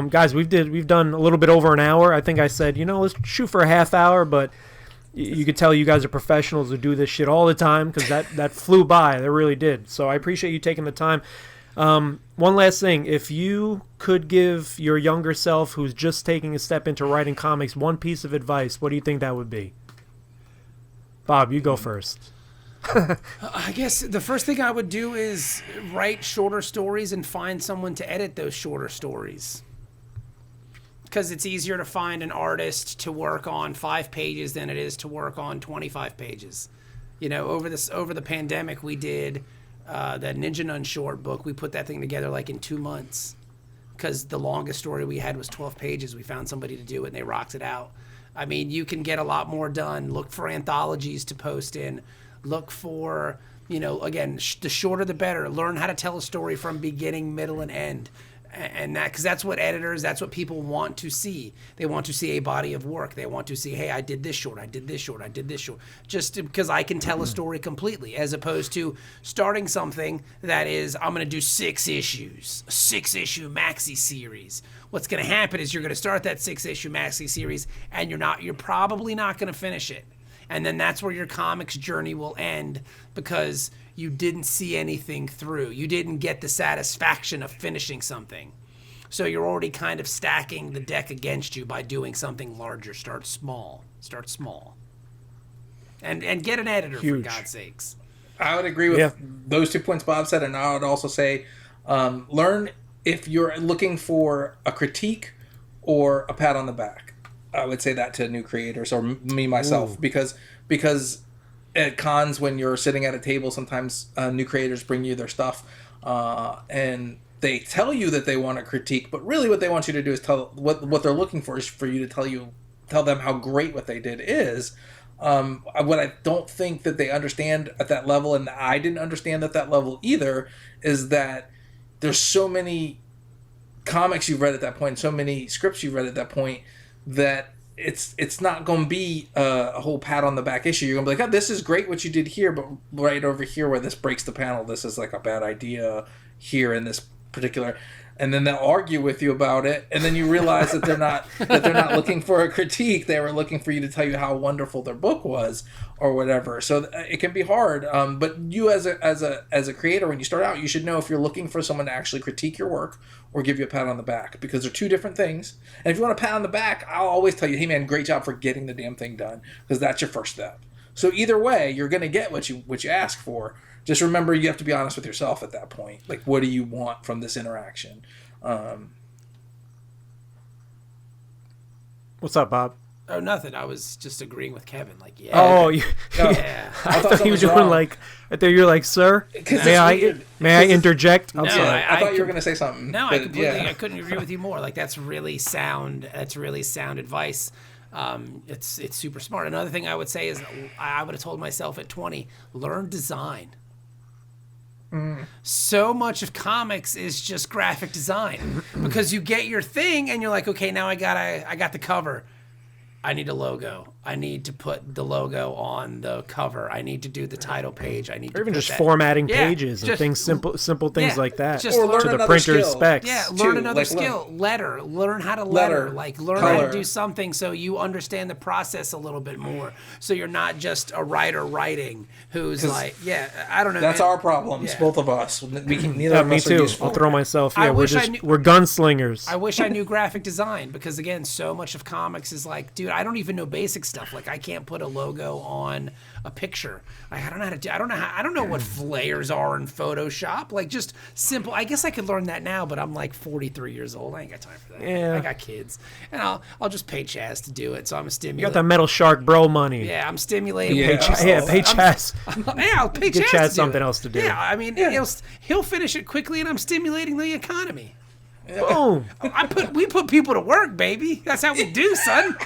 Guys, we've done a little bit over an hour. I think I said, let's shoot for a half hour, but you could tell you guys are professionals who do this shit all the time, because that flew by. That really did. So I appreciate you taking the time. One last thing. If you could give your younger self who's just taking a step into writing comics one piece of advice, what do you think that would be? Bob, you go first. I guess the first thing I would do is write shorter stories and find someone to edit those shorter stories. Because it's easier to find an artist to work on 5 pages than it is to work on 25 pages. Over the pandemic, we did that Ninja Nun short book. We put that thing together like in 2 months, because the longest story we had was 12 pages. We found somebody to do it, and they rocked it out. I mean, you can get a lot more done. Look for anthologies to post in. Look for, again, the shorter the better. Learn how to tell a story from beginning, middle, and end. And because that's what that's what people want to see. They want to see a body of work. They want to see, hey, I did this short, I did this short, I did this short. Just because I can tell a story completely, as opposed to starting something that is, I'm going to do 6 issues, a 6-issue maxi series. What's going to happen is you're going to start that 6-issue maxi series, and you're probably not going to finish it. And then that's where your comics journey will end, because you didn't see anything through. You didn't get the satisfaction of finishing something. So you're already kind of stacking the deck against you by doing something larger. Start small. And get an editor, Huge. for God's sakes. I would agree with those 2 points Bob said, and I would also say learn if you're looking for a critique or a pat on the back. I would say that to new creators, or me myself. Ooh. because at cons, when you're sitting at a table, sometimes new creators bring you their stuff and they tell you that they want a critique, but really what they want you to do is tell what they're looking for is for you to tell them how great what they did is. What I don't think that they understand at that level, and I didn't understand at that level either, is that there's so many comics you've read at that point, so many scripts you've read at that point, that it's not going to be a whole pat on the back issue. You're going to be like, oh, this is great what you did here, but right over here where this breaks the panel, this is like a bad idea here in this particular. And then they'll argue with you about it, and then you realize that they're not looking for a critique. They were looking for you to tell you how wonderful their book was, or whatever. So it can be hard. But you as a creator, when you start out, you should know if you're looking for someone to actually critique your work or give you a pat on the back, because they're 2 different things. And if you want a pat on the back, I'll always tell you, hey man, great job for getting the damn thing done, because that's your first step. So either way, you're gonna get what you ask for. Just remember, you have to be honest with yourself at that point. Like, what do you want from this interaction? What's up, Bob? Oh, nothing. I was just agreeing with Kevin. Like, yeah. Oh, yeah. I thought you were doing like. I thought you were like, sir, may I interject? I'm sorry. I thought you were going to say something. No, I couldn't agree with you more. Like, that's really sound. That's really sound advice. It's super smart. Another thing I would say is, I would have told myself at 20, learn design. So much of comics is just graphic design, because you get your thing and you're like, okay, now I got the cover. I need a logo. I need to put the logo on the cover. I need to do the title page. I need to or even put just that. formatting pages and things, simple things like that. Just or learn to the another printer's skill. specs. Yeah, learn too. another Like, skill. Learn how to letter. Like, learn how color. to do something so you understand the process a little bit more. So you're not just a writer writing who's like, I don't know. That's man. our problems, both of us. We can, neither Yeah, of me us are too. useful. I'll throw myself. I Yeah, wish I knew- we're gunslingers. I wish I knew graphic design, because again, so much of comics is like, dude, I don't even know basic stuff. Like, I can't put a logo on a picture. Like, I don't know how to do. I don't know what flares are in Photoshop. Like, just simple. I guess I could learn that now, but I'm like 43 years old. I ain't got time for that. Yeah. I got kids, and I'll just pay Chaz to do it. So I'm a You stimulator. got that Metal Shark Bro money. Yeah, I'm stimulating. Yeah. Pay Chaz. I'll pay Get Chaz Chaz to do something it. else to do. Yeah, I mean, he'll finish it quickly, and I'm stimulating the economy. Boom. We put people to work, baby. That's how we do, son.